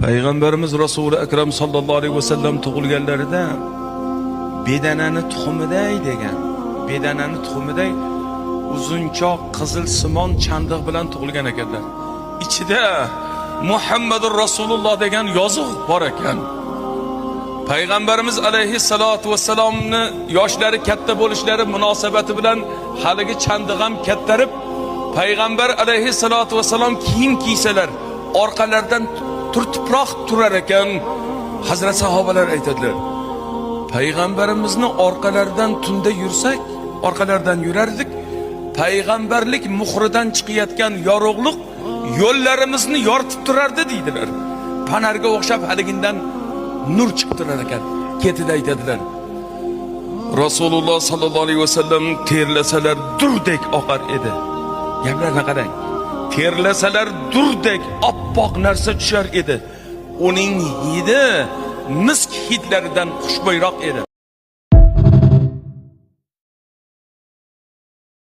Payg'ambarimiz Rasuli akram sallallohu alayhi vasallam tug'ilganlarida bedanani tuxumiday degan, bedanani tuxumiday uzunchoq qizil simon chandiq bilan tug'ilgan ekanlar. Ichida Muhammadur Rasululloh degan yozuq bor ekan. Payg'ambarimiz alayhi salatu vasallamni yoshlari katta bo'lishlari munosabati bilan haligi chandiq ham kattarib, payg'ambar alayhi salatu vasallam kiyim kiysalar orqalaridan turtiproq turar ekan. Hazrat sahobalar aytadilar, payg'ambarimizni orqalaridan tunda yursak, orqalaridan yurardik, payg'ambarlik muhridan chiqayotgan yorug'liq yo'llarimizni yoritib turardi deydilar. Panarga o'xshab haligindan nur chiqib turar ekan. Ketida aytadilar, Rasululloh sallallohu alayhi vasallam terlasalar durdek oqar edi. Gaplarga qarang. Terlasalar durdek oppoq narsa tushar edi. Uning hidi misk hidlaridan xushbo'yroq edi.